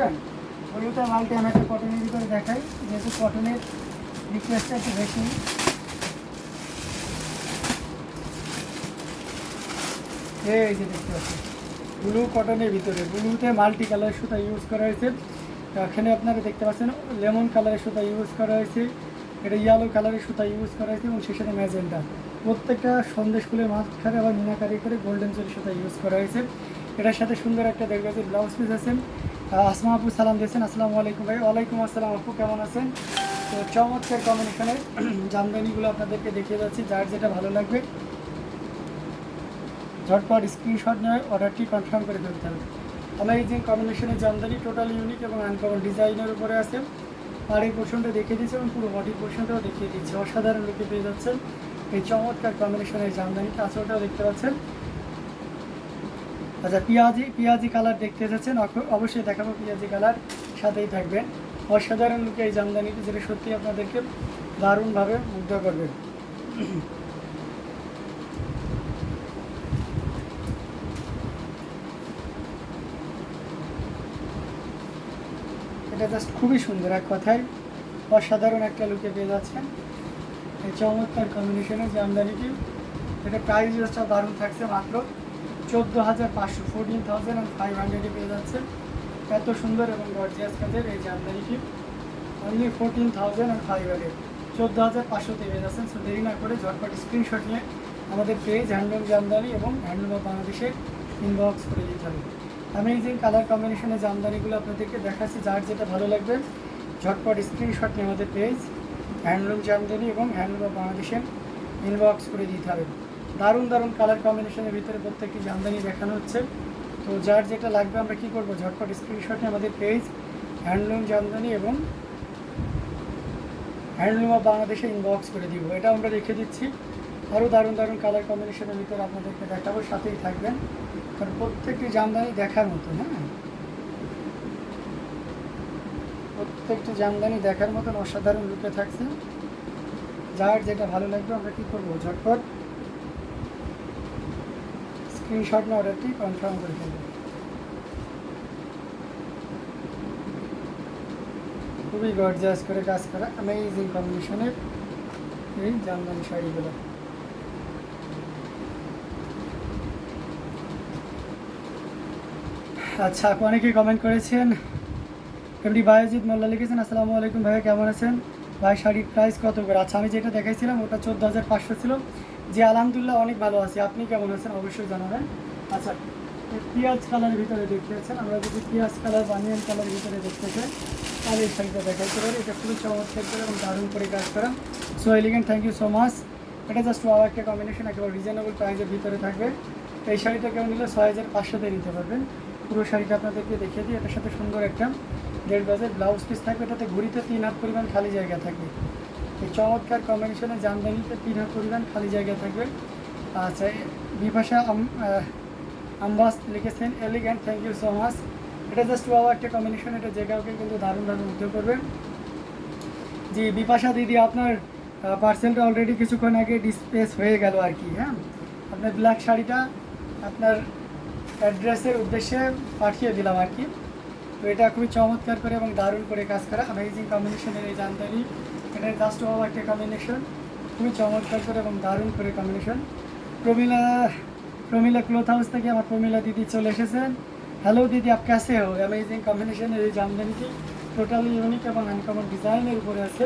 দেখবেন ব্লুতে মালটি আমি একটা কটনের ভিতরে দেখাই, যেহেতু কটনের রিকোয়েস্টটা একটু বেশি। এই যে দেখতে পাচ্ছি ব্লু কটনের ভিতরে ব্লুতে মাল্টি কালার সুতা ইউজ করা হয়েছে। এখানে আপনারা দেখতে পাচ্ছেন লেমন কালারের সুতা ইউজ করা হয়েছে, এটা ইয়েলো কালারের সুতা ইউজ করা হয়েছে এবং সেই সাথে ম্যাজেন্টা। প্রত্যেকটা সন্দেশ ফুলের মাঝখানে আবার মিনাকারি করে গোল্ডেন চুরি সুতা ইউজ করা হয়েছে। এটার সাথে সুন্দর একটা দেখবে যে ব্লাউজ পিস আছেন। আসমা আপু সালাম দিয়েছেন, আসসালামু আলাইকুম ভাই। ওয়ালাইকুম আসসালাম আপু, কেমন আছেন? তো চমৎকার কম্বিনেশনের জামদানিগুলো আপনাদেরকে দেখিয়ে যাচ্ছি, যার যেটা ভালো লাগবে ঝটপট স্ক্রিনশট নিয়ে অর্ডারটি কনফার্ম করে ফেলতে হবে। অ্যামেজিং কম্বিনেশনের জামদানি, টোটাল ইউনিক এবং আনকমন ডিজাইনের উপরে আছে। আর এই পোর্শনটা দেখিয়ে দিচ্ছে এবং পুরো বডি পোর্শনটাও দেখিয়ে দিচ্ছে। অসাধারণ লুকে পেয়ে যাচ্ছেন এই চমৎকার কম্বিনেশনের জামদানিটা। আঁচলটাও দেখতে পাচ্ছেন। আচ্ছা, পিঁয়াজি কালার দেখতে যাচ্ছেন, অবশ্যই দেখাবো পিঁয়াজি কালার, সাথেই থাকবেন। অসাধারণ লুকে এই জামদানিটি, যেটা সত্যি আপনাদেরকে দারুণভাবে মুগ্ধ করবে। এটা জাস্ট খুবই সুন্দর, এক কথায় অসাধারণ একটা লুকে পেয়ে যাচ্ছেন এই চমৎকার কম্বিনেশনের জামদানিটি। এটা প্রাইস জাস্টটা দারুণ থাকছে, মাত্র 14,500, 14,500 পেয়ে যাচ্ছে। এত সুন্দর এবং গর্জিয়াস কাজের এই জামদানিটি অনলি 14,500, 14,500 পেয়ে যাচ্ছেন। সো দেরি না করে ঝটপট স্ক্রিনশট নিয়ে আমাদের পেজ হ্যান্ডলুম জামদানি এবং হ্যান্ডলুম অফ বাংলাদেশে ইনবক্স করে দিতে হবে। অ্যামেজিং কালার কম্বিনেশনের জামদানিগুলো আপনাদেরকে দেখাচ্ছি, যার যেটা ভালো লাগবে ঝটপট স্ক্রিনশট নিয়ে আমাদের পেজ হ্যান্ডলুম জামদানি এবং হ্যান্ডলুম অফ বাংলাদেশে ইনবক্স করে দিতে হবে। দারুণ দারুণ কালার কম্বিনেশনের ভিতরে প্রত্যেকটি জামদানি দেখানো হচ্ছে। তো যার যেটা লাগবে আমরা কী করবো, ঝটপট স্ক্রিনশট নিয়ে আমাদের পেজ হ্যান্ডলুম জামদানি এবং হ্যান্ডলুম অফ বাংলাদেশে ইনবক্স করে দিব। এটা আমরা রেখে দিচ্ছি। আরও দারুণ দারুণ কালার কম্বিনেশনের ভিতরে আপনাদেরকে দেখাবো, সাথেই থাকবেন, কারণ প্রত্যেকটি জামদানি দেখার মতো। হ্যাঁ, প্রত্যেকটি জামদানি দেখার মতন অসাধারণ লুকে থাকছে। যার যেটা ভালো লাগবে আমরা কী করবো, ঝটপট স্ক্রিনশট নিয়ে অর্ডারটি কনফার্ম করে ফেলব। খুবই গর্জিয়াস করে কাজ করা অ্যামেজিং কম্বিনেশনের এই জামদানি শাড়িগুলো। আচ্ছা, অনেকেই কমেন্ট করেছেন। এমডি বায়োজিৎ মোল্লা লিখেছেন, আসসালামু আলাইকুম ভাইয়া, কেমন আছেন? ভাই শাড়ির প্রাইস কত করে? আচ্ছা, আমি যেটা দেখাইছিলাম ওটা 14,500 ছিল। জি আলহামদুলিল্লাহ অনেক ভালো আছি, আপনি কেমন আছেন অবশ্যই জানাবেন। আচ্ছা, পেঁয়াজ কালারের ভিতরে দেখতে পাচ্ছেন, আমরা যদি পেঁয়াজ কালার বানিয়ান কালারের ভিতরে দেখতে চাই তাহলে এই শাড়িটা দেখাইতে পারি। এটা খুবই চমৎকার করে এবং দারুণ করে কাজ করা। So elegant, thank you so much. এটা জাস্ট ওয়াও একটা কম্বিনেশন, একেবারে রিজনেবল প্রাইসের ভিতরে থাকবে। এই শাড়িটা কেউ নিলে 6,500 নিতে পারবেন। পুরো শাড়িটা আপনাদেরকে দেখিয়ে দিই। এটার সাথে সুন্দর একটা 1.5 গজের ব্লাউজ পিস থাকবে, এটাতে ঘুরিতে 3 হাত পরিমাণ খালি জায়গা থাকবে। এই চমৎকার কম্বিনেশনে জামদানিতে 3 হাত পরিমাণ খালি জায়গা থাকবে। আচ্ছা, বিপাশা আম্বাস লিখেছেন, elegant, thank you so much. এটা জাস্ট ওয়াও একটা কম্বিনেশন, এটা যে কাউকে কিন্তু দারুণ দারুণ উদ্যোগ করবে। জি বিপাশা দিদি, আপনার পার্সেলটা অলরেডি কিছুক্ষণ আগে ডিসপ্লেস হয়ে গেল আর কি। হ্যাঁ, আপনার ব্ল্যাক শাড়িটা আপনার অ্যাড্রেসের উদ্দেশ্যে পাঠিয়ে দিলাম আর কি। তো এটা খুবই চমৎকার করে এবং দারুণ করে কাজ করা অ্যামেজিং কম্বিনেশনের এই জামদানি। এটা জাস্ট ওয়াও একটা কম্বিনেশন, খুবই চমৎকার করে এবং দারুণ করে কম্বিনেশন। প্রমিলা ক্লথ হাউস থেকে আমার প্রমিলা দিদি চলে এসেছেন। হ্যালো দিদি, আপ कैसे हो? অ্যামেজিং কম্বিনেশনের এই জামদানিটি টোটালি ইউনিক এবং আনকমন ডিজাইনের উপরে আছে।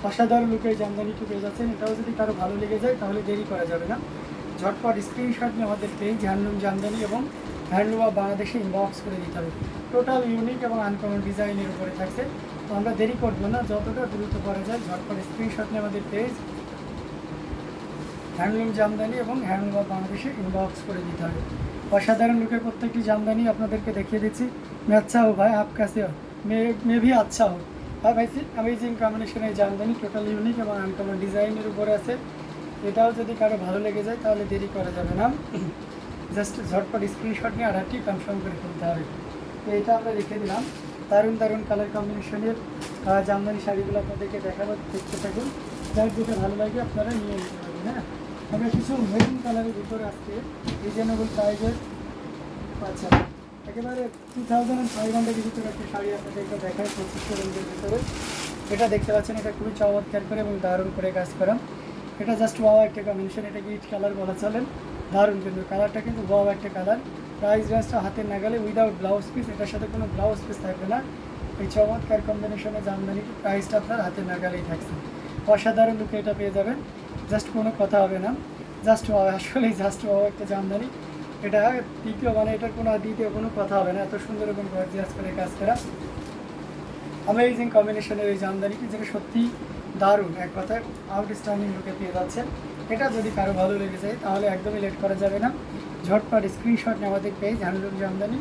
অসাধারণ লুকের জামদানিটি পেয়ে যাচ্ছেন। এটাও যদি কারো ভালো লেগে যায় তাহলে দেরি করা যাবে না, ঝটপট স্ক্রিনশট নিয়ে আমাদের পেজ হ্যান্ডলুম জামদানি এবং হ্যান্ডলুম অফ বাংলাদেশে ইনবক্স করে দিতে হবে। টোটাল ইউনিক এবং আনকমন ডিজাইনের উপরে থাকছে। তো আমরা দেরি করবো না, যতটা দ্রুত করা যায় ঝটপট স্ক্রিনশট নিয়ে আমাদের পেজ হ্যান্ডলুম জামদানি এবং হ্যান্ডলুম অফ বাংলাদেশে ইনবক্স করে দিতে হবে। অসাধারণ লুকের প্রত্যেকটি জামদানি আপনাদেরকে দেখিয়ে দিচ্ছি। मैं अच्छा हो भाई, आप कैसे हो? मैं भी अच्छा हूँ। হ্যাঁ ভাই, অ্যামেজিং কম্বিনেশনের জামদানি টোটাল ইউনিক এবং আনকমন ডিজাইনের উপরে আছে। এটাও যদি কারো ভালো লেগে যায় তাহলে দেরি করা যাবে না, জাস্ট ঝটপট স্ক্রিনশট নিয়ে অর্ডারটি কনফার্ম করে ফেলতে হবে। তো এটা আমরা রেখে দিলাম। দারুণ দারুণ কালার কম্বিনেশনের জামদানি শাড়িগুলো আপনাদেরকে দেখাবো, দেখতে থাকুন। যার যেটা ভালো লাগে আপনারা নিয়ে নিতে পারবেন। হ্যাঁ, আমরা কিছু মেরুন কালারের ভিতরে আসছে রিজনেবল প্রাইজের। আচ্ছা, একেবারে 2500 ভিতরে একটা শাড়ি আপনাদেরকে দেখায় 2500 রেঞ্জের ভিতরে। এটা দেখতে পাচ্ছেন, এটা খুবই চমৎকার করে এবং দারুণ করে কাজ করা। এটা জাস্ট ওয়াও একটা কম্বিনেশন, এটা ইট কালার বলা চলেন, দারুণ কিন্তু কালারটা কিন্তু ওয়াও একটা কালার। প্রাইস রেঞ্জটা হাতের নাগালে, উইদাউট ব্লাউজ পিস, এটার সাথে কোনো ব্লাউজ পিস থাকবে না। এই চমৎকার কম্বিনেশনে জামদানিটি প্রাইসটা আপনার হাতের নাগালেই থাকছে। অসাধারণ লুকে এটা পেয়ে যাবেন, জাস্ট কোনো কথা হবে না, জাস্ট ওয়াও, আসলেই জাস্ট ওয়াও একটা জামদানি। এটা দ্বিতীয় মানে এটার কোনো দ্বিতীয় কোনো কথা হবে না, এত সুন্দর এবং গর্জিয়াস করে কাজ করা অ্যামেজিং কম্বিনেশনের এই জামদানিটি, যেটা সত্যি দারুণ, এক কথায় আউটস্ট্যান্ডিং লুকে পেয়ে যাচ্ছেন। এটা যদি কারো ভালো লেগে যায় তাহলে একদমই লেট করা যাবে না, ঝটপট স্ক্রিনশট নিয়ে আমাদের পেজ হ্যান্ডলুম জামদানি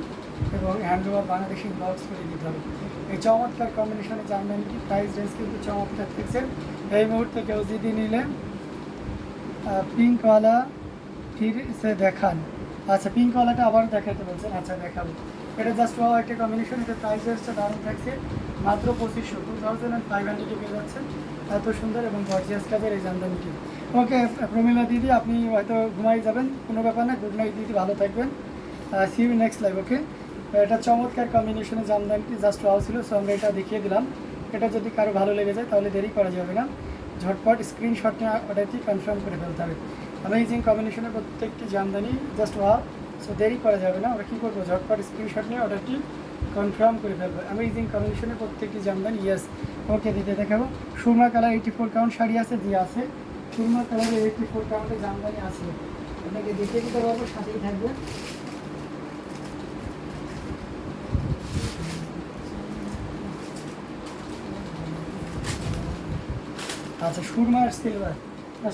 এবং হ্যান্ডলুম অফ বাংলাদেশি বক্স করে দিতে হবে। এই চমৎকার কম্বিনেশনের জামদানিটি প্রাইস রেঞ্জ কিন্তু চমৎকার থাকছে। এই মুহূর্তে কেউ যদি নিলে পিঙ্কওয়ালা ফির সে দেখান, আচ্ছা পিঙ্কওয়ালাটা আবার দেখাতে বলছেন, আচ্ছা দেখাবো। এটা জাস্ট ওয়াও একটা কম্বিনেশন, এটা প্রাইস রেঞ্জটা দারুণ থাকছে, মাত্র 2500 পেয়ে যাচ্ছেন। এত সুন্দর এবং গর্জিয়াস কাজের এই জামদানিটি। ওকে প্রমিলা দিদি, আপনি হয়তো ঘুমাই যাবেন, কোনো ব্যাপার না, গুড নাইট দিদি, ভালো থাকবেন, সি ইউ নেক্সট লাইভ। ওকে, এটা চমৎকার কম্বিনেশনের জামদানিটি জাস্ট ওয়াও ছিল, সো আমরা এটা দেখিয়ে দিলাম। এটা যদি কারো ভালো লেগে যায় তাহলে দেরি করা যাবে না, ঝটপট স্ক্রিনশট নিয়ে অর্ডারটি কনফার্ম করে ফেলতে হবে। অ্যামেজিং কম্বিনেশনের প্রত্যেকটি জামদানি জাস্ট ওয়াও, সো দেরি করা যাবে না, আমরা কী করবো, ঝটপট স্ক্রিনশট নিয়ে অর্ডারটি কনফার্ম করে ফেলবো। অ্যামেজিং কম্বিনেশনের প্রত্যেকটি জামদানি, ইয়েস। ওকে দিতে দেখাবো। সুরমা কালার 84 কাউন্ট শাড়ি আছে, যে আছে সুরমা কালারের 84 কাউন্টের জামদানি আছে, আপনাকে দেখিয়ে দিতে পারবো, সাথেই থাকবে। আচ্ছা সুরমার সিলভার,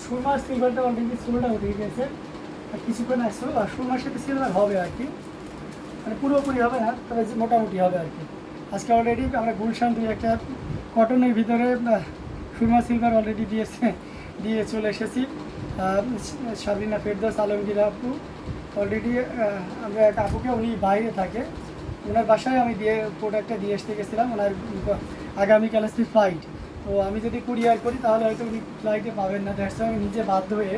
সুরমার সিলভারটা অলরেডি সোলটা উঠে গেছে, আর কিছুক্ষণ আসো, আর সুরমার সাথে সিলভার হবে আর কি, মানে পুরোপুরি হবে না, তবে মোটামুটি হবে আর কি। আজকে অলরেডি আমরা গুলশান দুই একটা কটনের ভিতরে সুরমা সিলভার অলরেডি দিয়ে চলে এসেছি। সাবরিনা ফেরদৌস আলমগীর আপু অলরেডি, আমরা এক আপুকে, উনি বাইরে থাকে, ওনার বাসায় আমি প্রোডাক্টটা দিয়ে আসতে গেছিলাম, ওনার আগামীকাল আসছে ফ্লাইট, তো আমি যদি কুরিয়ার করি তাহলে হয়তো উনি ফ্লাইটে পাবেন না, দ্যাটস আমি নিজে বাধ্য হয়ে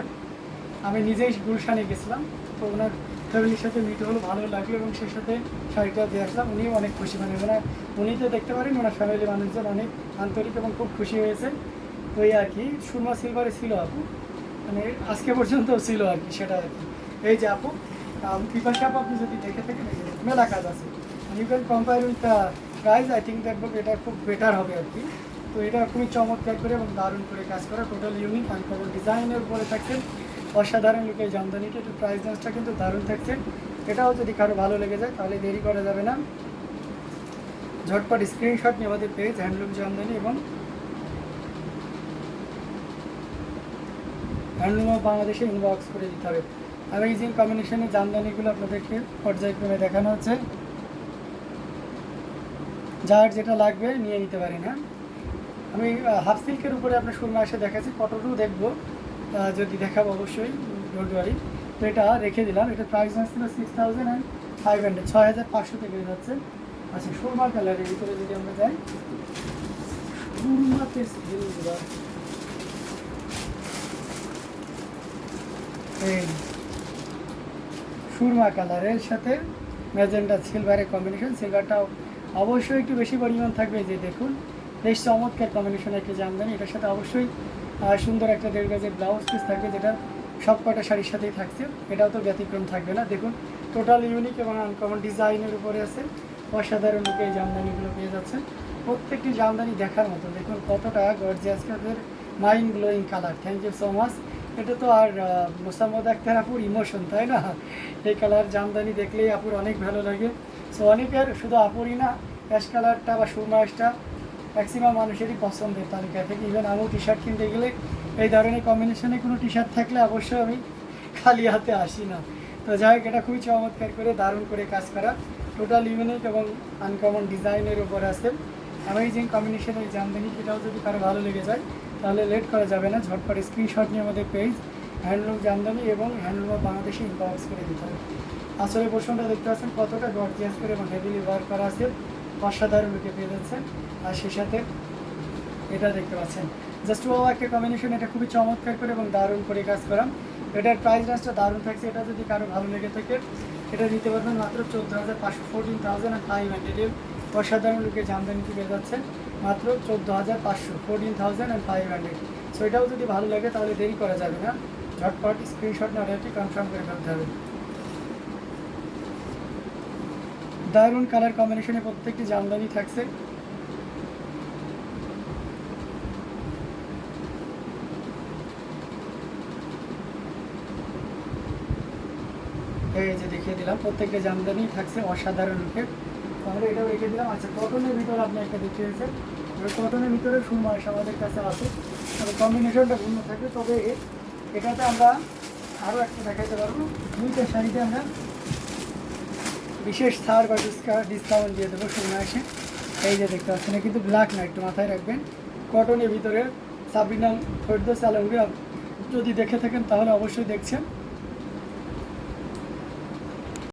আমি নিজেই গুলশানে গেছিলাম। তো ওনার ফ্যামিলির সাথে মিট হলো, ভালো লাগলো এবং সেই সাথে শাড়িটা দিয়ে আসলাম, উনিও অনেক খুশি, মানে উনি তো দেখতে পারেন ওনার ফ্যামিলি মানুষজন অনেক আন্তরিক এবং খুব খুশি হয়েছে। তো এই আর কি, সুরমা সিলভারে ছিল আপু, মানে আজকে পর্যন্ত ছিল আর কি, সেটা আর কি। এই যে আপু পিপাসা আপু, আপনি যদি দেখে থাকেন মেলা কাজ আছে, you can compare with price, I think দেখবো এটা খুব বেটার হবে আর কি। তো এটা খুবই চমৎকার করে এবং দারুণ করে কাজ করা, টোটাল ইউনিক আনকমন ডিজাইনের উপরে থাকছে, অসাধারণ লুকে জামদানিটা। একটু প্রাইস রেঞ্জটা কিন্তু দারুণ থাকছে। এটাও যদি কারো ভালো লেগে যায় তাহলে দেরি করা যাবে না, ঝটপট স্ক্রিনশট নিয়ে আমাদের পেজ হ্যান্ডলুম জামদানি এবং হ্যান্ডলুম অফ বাংলাদেশে ইনবক্স করে দিতে হবে। অ্যামেজিং কম্বিনেশনের জামদানিগুলো আপনাদেরকে পর্যায়ক্রমে দেখানো হচ্ছে, যার যেটা লাগবে নিয়ে নিতে পারেন। হ্যাঁ, আমি হাফ সিল্কের উপরে আপনার সুরমা এসে দেখাচ্ছি, কটনও দেখবো, যদি দেখাবো অবশ্যই, ডোন্ট ওয়ারি। তো এটা রেখে দিলাম, এটা প্রাইস ছিল 6500, 6500 থেকে যাচ্ছে। আচ্ছা সুরমা কালারের ভিতরে যদি আমরা যাই, সুরমাতে সিলভার, এই সুরমা কালারের সাথে ম্যাজেন্টা সিলভারের কম্বিনেশন, সিলভারটাও অবশ্যই একটু বেশি পরিমাণ থাকবে, যে দেখুন বেশ চমৎকার কম্বিনেশন একটা জামদানি। এটার সাথে অবশ্যই সুন্দর একটা 1.5 গজের ব্লাউজ পিস থাকবে, যেটা সব কটা শাড়ির সাথেই থাকছে, এটাও তো ব্যতিক্রম থাকবে না। দেখুন টোটাল ইউনিক এবং আনকমন ডিজাইনের উপরে আছে, অসাধারণ লুকে এই জামদানিগুলো পেয়ে যাচ্ছেন। প্রত্যেকটি জামদানি দেখার মতো, দেখুন কতটা গর্জিয়াস কাজের, mind blowing colour. Thank you so much. এটা তো আর মোসাম্মদ আক্তার আপুর ইমোশন, তাই না? এই কালার জামদানি দেখলেই আপুর অনেক ভালো লাগে। সো অনেকের, শুধু আপুরই না, অ্যাশ কালারটা বা সুরমা অ্যাশটা ম্যাক্সিমাম মানুষেরই পছন্দের তালিকা থেকে। ইভেন আমিও টি শার্ট কিনতে গেলে এই ধরনের কম্বিনেশনে কোনো টি শার্ট থাকলে অবশ্যই আমি খালি হাতে আসি না। তো যাই হোক, এটা খুবই চমৎকার করে দারুণ করে কাজ করা, টোটাল ইউনিক এবং আনকমন ডিজাইনের উপর আছে। অ্যামেজিং কম্বিনেশনের জামদানি, এটাও যদি কারো ভালো লেগে যায় তাহলে লেট করা যাবে না, ঝটপট স্ক্রিনশট নিয়ে আমাদের পেজ হ্যান্ডলুম জামদানি এবং হ্যান্ডলুম অফ বাংলাদেশে ইনবক্স করে দিতে হবে। আসলে পোর্শনটা দেখতে পাচ্ছেন কতটা গর্জিয়াস করে এবং হেভিলি ওয়ার্ক করা আছে, অসাধারণ লুকে পেয়ে যাচ্ছেন। আর সেই সাথে এটা দেখতে পাচ্ছেন জাস্ট ওয়াও একটা কম্বিনেশন, এটা খুবই চমৎকার করে এবং দারুণ করে কাজ করা। এটার প্রাইস রেঞ্জটা দারুণ থাকছে, এটা যদি কারো ভালো লেগে থাকে এটা নিতে পারবেন মাত্র 14,500, 14,500 অসাধারণ লুকে জামদানিটি পেয়ে যাচ্ছে মাত্র 14,500, 14,500। সো এটাও যদি ভালো লাগে তাহলে দেরি করা যাবে না, ঝটপট স্ক্রিনশট না অর্ডারটি কনফার্ম করে ফেলতে হবে। দারুণ কালার কম্বিনেশনে প্রত্যেকটি জামদানি থাকছে। এই যে দেখিয়ে দিলাম প্রত্যেকটা জামদানি থাকছে অসাধারণ লুকের। তাহলে এটাও রেখে দিলাম। আচ্ছা, কটনের ভিতরে আপনি একটা দেখিয়েছেন, কটনের ভিতরে সুরমাস আমাদের কাছে আছে, তবে কম্বিনেশনটা ভিন্ন থাকবে। তবে এটাতে আমরা আরও একটা দেখাতে পারবো, দুইটা শাড়িতে আমরা বিশেষ ছাড় বা ডিসকাউন্ট দিয়ে দেবো সুরমাসে। এই যে দেখতে পাচ্ছেন, কিন্তু ব্ল্যাক না, একটু মাথায় রাখবেন। কটনের ভিতরে সাবিনা ফেরদৌস আলমগীর যদি দেখে থাকেন তাহলে অবশ্যই দেখছেন।